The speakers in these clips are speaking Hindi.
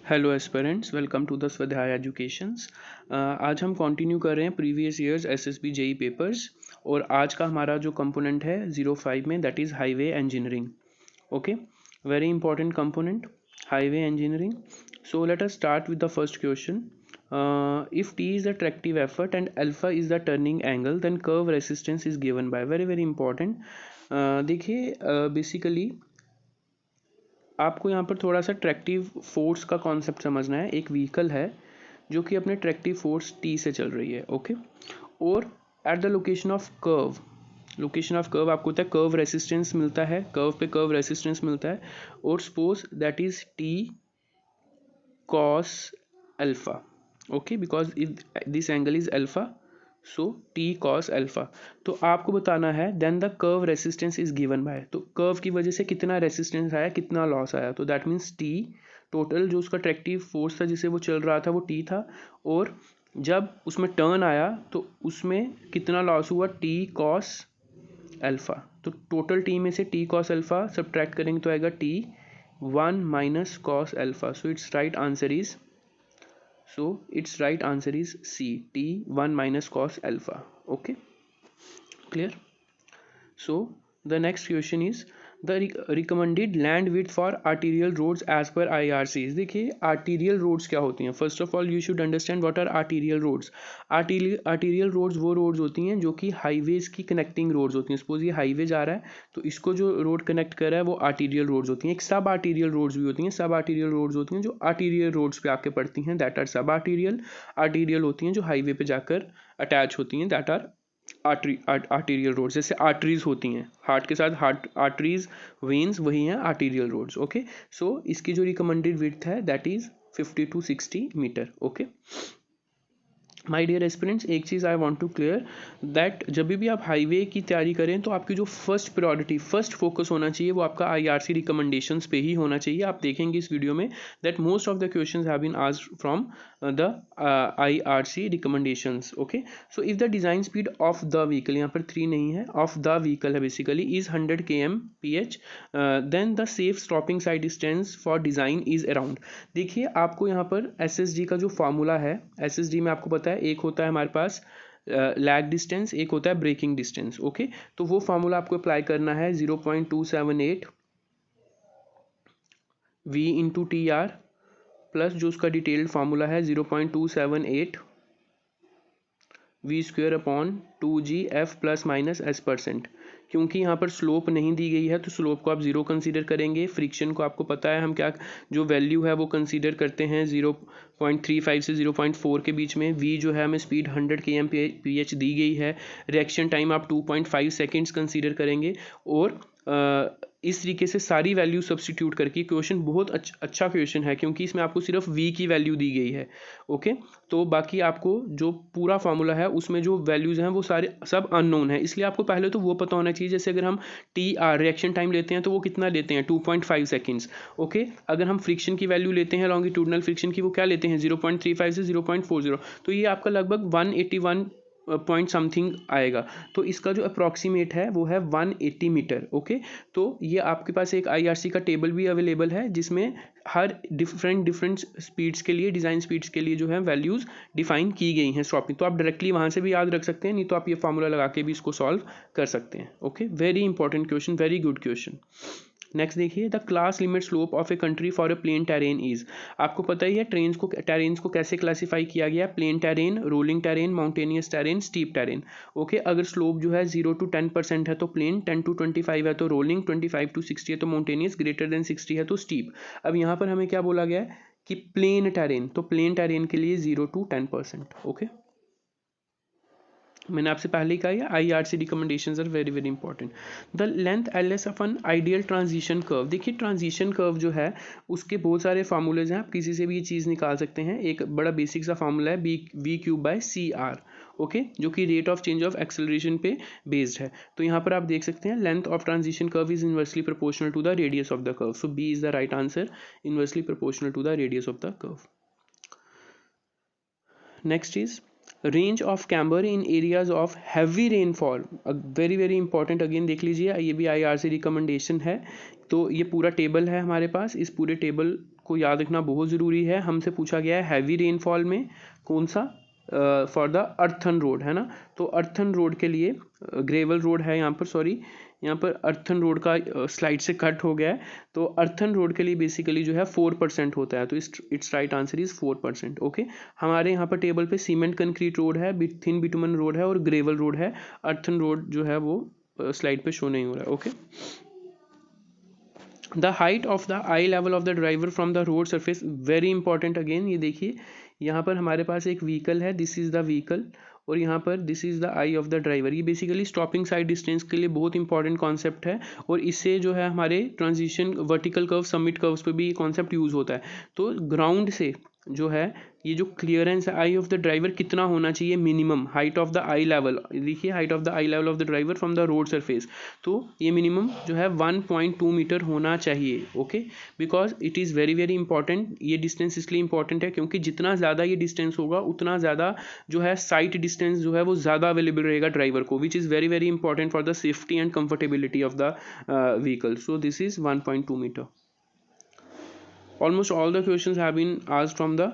Hello aspirants, welcome to the Swadhyay educations. आज हम कंटिन्यू कर रहे हैं previous years SSB JE papers और आज का हमारा जो कंपोनेंट है 05 में that is highway engineering. Okay, very important component highway engineering. So let us start with the first question. If T is the tractive effort and alpha is the turning angle, then curve resistance is given by. Very very important. देखिए बेसिकली आपको यहाँ पर थोड़ा सा ट्रैक्टिव फोर्स का कॉन्सेप्ट समझना है. एक व्हीकल है जो कि अपने ट्रैक्टिव फोर्स टी से चल रही है. ओके, और at the location of curve आपको होता है कर्व रेसिस्टेंस मिलता है, कर्व पे कर्व रेसिस्टेंस मिलता है और suppose that is T cos alpha. Okay, because this angle is alpha, so T cos alpha. तो आपको बताना है then the curve resistance is given by. तो कर्व की वजह से कितना रेसिस्टेंस आया, कितना लॉस आया, तो दैट मीन्स टी टोटल जो उसका ट्रैक्टिव फोर्स था जिसे वो चल रहा था वो टी था, और जब उसमें टर्न आया तो उसमें कितना लॉस हुआ, टी कॉस अल्फा. तो टोटल टी में से टी कॉस अल्फा सब्ट्रैक्ट करेंगे तो आएगा T 1 minus cos alpha. So its right answer is C, T 1 minus cos alpha. Okay, clear? So the next question is the recommended land width for arterial roads as per IRCs. देखिए arterial roads क्या होती हैं. First of all you should understand what are arterial roads. Arterial roads वो roads होती हैं जो कि highways की connecting roads होती हैं. Suppose ये highway जा रहा है तो इसको जो road connect कर रहा है वो arterial roads होती हैं. एक सब arterial roads भी होती हैं. सब arterial roads होती हैं जो arterial roads पे आके पड़ती हैं, that are सब arterial होती हैं जो highway पे जाकर attach होती हैं, that are आर्टीरियल रोड्स. जैसे आर्टरीज होती हैं हार्ट के साथ, हार्ट आर्टरीज वेन्स वही हैं आर्टीरियल रोड्स. ओके, सो इसकी जो रिकमेंडेड विड्थ है that is 50 to 60 metre. Okay my dear aspirants, एक चीज़ I want to clear that जब भी आप हाईवे की तैयारी करें तो आपकी जो फर्स्ट प्रायोरिटी, फर्स्ट फोकस होना चाहिए वो आपका आईआरसी रिकमेंडेशंस पे ही होना चाहिए. आप देखेंगे इस वीडियो में that most of the questions have been asked from the IRC recommendations. Okay, so if the design speed of the vehicle, यहाँ पर 3 नहीं है, ऑफ द व्हीकल है basically, is 100 km/h, then the safe stopping side distance for design is around. देखिए आपको यहाँ पर एसएसडी का जो फार्मूला है, एसएसडी में आपको पता है एक होता है हमारे पास लैग डिस्टेंस, एक होता है ब्रेकिंग डिस्टेंस. ओके, तो वो फार्मूला आपको अप्लाई करना है 0.278 v into T R plus जो उसका डिटेल्ड फार्मूला है 0.278 v square upon 2g f plus minus s%. क्योंकि यहाँ पर स्लोप नहीं दी गई है तो स्लोप को आप जीरो कंसीडर करेंगे. फ्रिक्शन को आपको पता है हम क्या जो वैल्यू है वो कंसीडर करते हैं 0.35 से 0.4 के बीच में. v जो है हमें स्पीड 100 km/h दी गई है. रिएक्शन टाइम आप 2.5 सेकेंड्स कंसीडर करेंगे और इस तरीके से सारी वैल्यू सब्सटीट्यूट करके क्वेश्चन बहुत अच्छा क्वेश्चन है क्योंकि इसमें आपको सिर्फ v की वैल्यू दी गई है. ओके, तो बाकी आपको जो पूरा फार्मूला है उसमें जो वैल्यूज़ हैं वो सारे सब अननोन है, इसलिए आपको पहले तो वो पता होना चाहिए. जैसे अगर हम टी आर रिएक्शन टाइम लेते हैं तो वो कितना लेते हैं, 2.5 सेकेंड्स. ओके, अगर हम फ्रिक्शन की वैल्यू लेते हैं लॉन्गिट्यूडनल फ्रिक्शन की, वो क्या लेते हैं 0.35 से 0.40. तो ये आपका लगभग 181 पॉइंट समथिंग आएगा. तो इसका जो अप्रॉक्सीमेट है वो है 180 मीटर. ओके, तो ये आपके पास एक आईआरसी का टेबल भी अवेलेबल है जिसमें हर डिफरेंट स्पीड्स के लिए, डिज़ाइन स्पीड्स के लिए जो है वैल्यूज़ डिफाइन की गई हैं स्टॉपिंग. तो आप डायरेक्टली वहाँ से भी याद रख सकते हैं, नहीं तो आप ये फार्मूला लगा के भी इसको सॉल्व कर सकते हैं. Okay, very important question, very good question. Next देखिए the class limit slope of a country for a plain terrain is. आपको पता ही है टेरेन्स को कैसे क्लासीफाई किया गया, plain terrain, rolling terrain, mountainous terrain, steep terrain. Okay, अगर स्लोप जो है 0 to 10% है तो प्लेन, 10 to 25 है तो रोलिंग, 25 to 60 है तो माउंटेनियस, ग्रेटर देन 60 है तो स्टीप. अब यहाँ पर हमें क्या बोला गया है कि प्लेन टेरेन, तो प्लेन टेरेन के लिए 0 to 10%. ओके, मैंने आपसे पहले ही कहा है IRC recommendations are very very important. The length LS of an ideal transition curve. देखिए ट्रांजिशन कर्व जो है उसके बहुत सारे फार्मूलेज हैं, आप किसी से भी ये चीज़ निकाल सकते हैं. एक बड़ा बेसिक सा फार्मूला है v/c/r. ओके, जो कि rate of change of acceleration पे बेस्ड है. तो यहाँ पर आप देख सकते हैं length of transition curve is inversely proportional to the radius of the curve. So B is the right answer, inversely proportional to the radius of the curve. Next is range of camber in areas of heavy rainfall. Very very important, again देख लीजिए, ये भी आईआरसी रिकमेंडेशन है. तो ये पूरा टेबल है हमारे पास, इस पूरे टेबल आपको याद रखना बहुत ज़रूरी है। हमसे पूछा गया है हैवी रेनफॉल में कौन सा, फॉर द अर्थन रोड, है ना। तो अर्थन रोड के लिए ग्रेवल रोड है यहाँ पर, सॉरी यहाँ पर अर्थन रोड का स्लाइड से कट हो गया है। तो अर्थन रोड के लिए बेसिकली जो है 4% होता है, तो it's right answer is 4%। Okay, हमारे यहाँ पर टेबल पे सीमेंट कंक्रीट रोड है, थिन बिटुमन रोड है और ग्रेवल रोड है। अर्थन रोड जो है वो स्लाइड पे शो नहीं हो रहा है। Okay, the height of the eye level of the driver from the road surface, very important again. ये देखिए यहाँ पर हमारे पास एक व्हीकल है, दिस इज द व्हीकल, और यहाँ पर this is the I of the driver. ये बेसिकली स्टॉपिंग साइड डिस्टेंस के लिए बहुत इंपॉर्टेंट कॉन्सेप्ट है, और इससे जो है हमारे transition vertical curve, summit curves पे भी ये कॉन्सेप्ट यूज होता है। तो ग्राउंड से जो है ये जो क्लियरेंस है आई ऑफ द ड्राइवर कितना होना चाहिए minimum, height of the eye level, देखिए height of the eye level of the driver from the road surface, तो ये मिनिमम जो है 1.2 मीटर होना चाहिए। Okay, because it is very very important. ये डिस्टेंस इसलिए इंपॉर्टेंट है क्योंकि जितना ज़्यादा ये डिस्टेंस होगा उतना ज़्यादा जो है साइट डिस्टेंस जो है वो ज़्यादा अवेलेबल रहेगा ड्राइवर को, which is very very important for the safety and comfortability of the vehicle. So this is 1.2 metre. Almost all the questions have been asked from the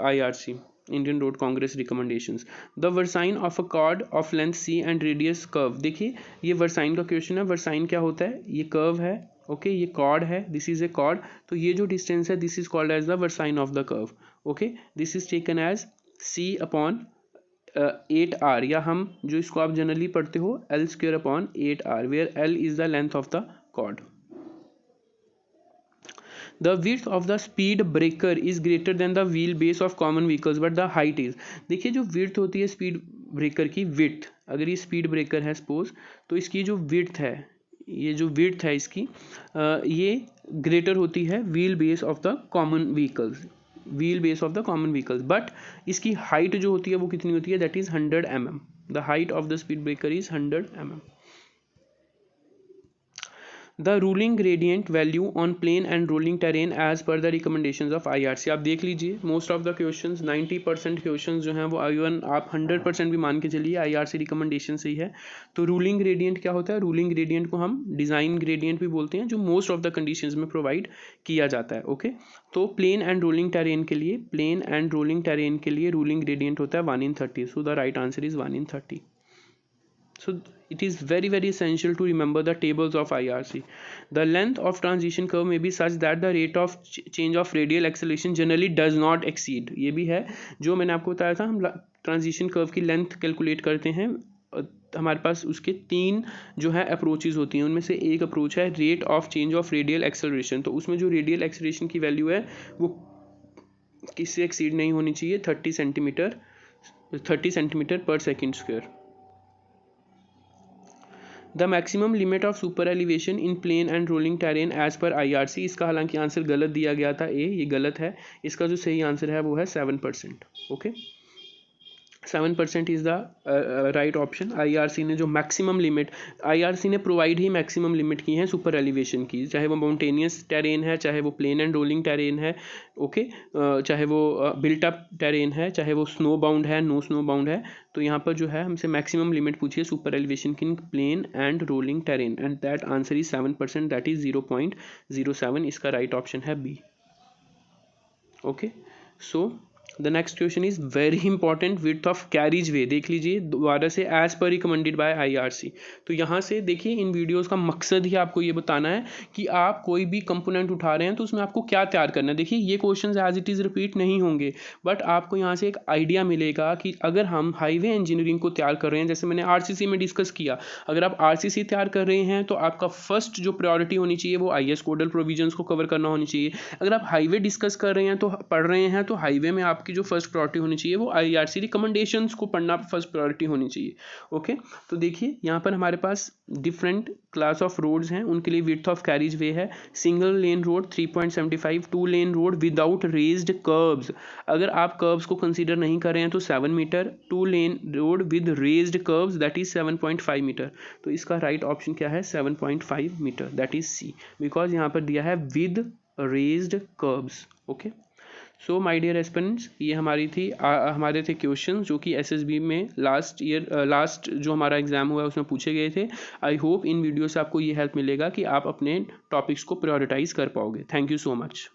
IRC, Indian Road Congress recommendations. The versine of a chord of length c and radius curve. देखिए ये versine का क्वेश्चन है। versine क्या होता है, ये कर्व है, ओके, ये कॉर्ड है, दिस इज ए कॉर्ड, तो ये जो डिस्टेंस है this is called as the versine of the curve. Okay, this is taken as c upon 8r, या हम जो इसको आप जनरली पढ़ते हो l square upon 8r, where l is the length of the chord. The width of the speed breaker is greater than the wheelbase of common vehicles but the height is. देखिए जो width होती है स्पीड ब्रेकर की, width, अगर ये स्पीड ब्रेकर है सपोज, तो इसकी जो width है, ये जो width है इसकी ये greater होती है wheel base of the common vehicles, wheel base of the common vehicles, but इसकी height जो होती है वो कितनी होती है, that is 100 mm. The height of the speed breaker is 100 mm. The ruling gradient value on plane and rolling terrain as per the recommendations of IRC. आप देख लीजिए most of the questions, 90% questions जो हैं वो इवन आप 100% भी मान के चलिए IRC रिकमेंडेशन से ही है। तो रूलिंग ग्रेडियंट क्या होता है, रूलिंग ग्रेडियंट को हम डिज़ाइन ग्रेडियंट भी बोलते हैं, जो मोस्ट ऑफ द कंडीशंस में प्रोवाइड किया जाता है। ओके, तो प्लेन एंड रोलिंग टेरेन के लिए, प्लेन एंड रोलिंग टेरेन के लिए रूलिंग ग्रेडियंट होता है 1/30. So the right answer is 1/30. So it is very very essential to remember the tables of IRC. The length of transition curve may be such that the rate of change of radial acceleration generally does not exceed. ये भी है जो मैंने आपको बताया था, हम ट्रांजिशन कर्व की लेंथ कैलकुलेट करते हैं, हमारे पास उसके 3 जो है अप्रोचेज होती हैं, उनमें से एक अप्रोच है rate of change of radial acceleration. तो उसमें जो रेडियल एक्सेलरेशन की वैल्यू है वो किससे एक्सीड नहीं होनी चाहिए, 30 सेंटीमीटर पर second square. The maximum limit of super elevation in plain and rolling terrain as per IRC. इसका हालांकि आंसर गलत दिया गया था, ये गलत है, इसका जो सही आंसर है वो है 7%. Okay, 7% is the right option. IRC ने जो मैक्सिमम लिमिट, IRC ने प्रोवाइड ही मैक्सिमम लिमिट की है सुपर एलिवेशन की, चाहे वो माउंटेनियस टेरेन है, चाहे वो प्लेन एंड रोलिंग टेरेन है, ओके, चाहे वो बिल्ट अप टेरेन है, चाहे वो स्नो बाउंड है, नो स्नो बाउंड है. तो यहाँ पर जो है हमसे मैक्सिमम लिमिट पूछिए सुपर एलिवेशन की in plain and rolling terrain, and that answer is 7%, that is 0.07. इसका राइट ऑप्शन है B. Okay, so the next question is very important, width of carriage way. देख लीजिए दोबारा से as per recommended by IRC. तो यहाँ से देखिए इन वीडियोस का मकसद ही आपको ये बताना है कि आप कोई भी कंपोनेंट उठा रहे हैं तो उसमें आपको क्या तैयार करना है. देखिए ये questions as it is repeat नहीं होंगे, बट आपको यहाँ से एक आइडिया मिलेगा कि अगर हम हाईवे इंजीनियरिंग को तैयार कर रहे हैं, जैसे मैंने RCC में डिस्कस किया, अगर आप RCC तैयार कर रहे हैं तो आपका फर्स्ट जो प्रायोरिटी होनी चाहिए वो IS कोडल प्रोविजंस को कवर करना होनी चाहिए. अगर आप हाईवे डिस्कस कर रहे हैं तो पढ़ रहे हैं तो हाईवे में आपकी जो फर्स्ट प्रायोरिटी होनी चाहिए वो IRC रिकमेंडेशंस को पढ़ना फर्स्ट प्रायोरिटी होनी चाहिए. ओके, तो देखिए यहाँ पर हमारे पास डिफरेंट क्लास ऑफ रोड्स हैं, उनके लिए विड्थ ऑफ कैरिज वे है. Single lane road 3.75, 2 lane road without raised curves, अगर आप कर्व्स को कंसीडर नहीं कर रहे हैं तो 7 metre, 2 lane road with raised curves that is 7.5 metre. तो इसका राइट ऑप्शन क्या है, 7.5 metre, that is C, because यहाँ पर दिया है with raised curves. Okay, so my dear aspirants, ये हमारे थे क्वेश्चन जो कि SSB में लास्ट जो हमारा एग्जाम हुआ है उसमें पूछे गए थे. आई होप इन वीडियो से आपको ये हेल्प मिलेगा कि आप अपने टॉपिक्स को प्रायोरिटाइज कर पाओगे. Thank you so much.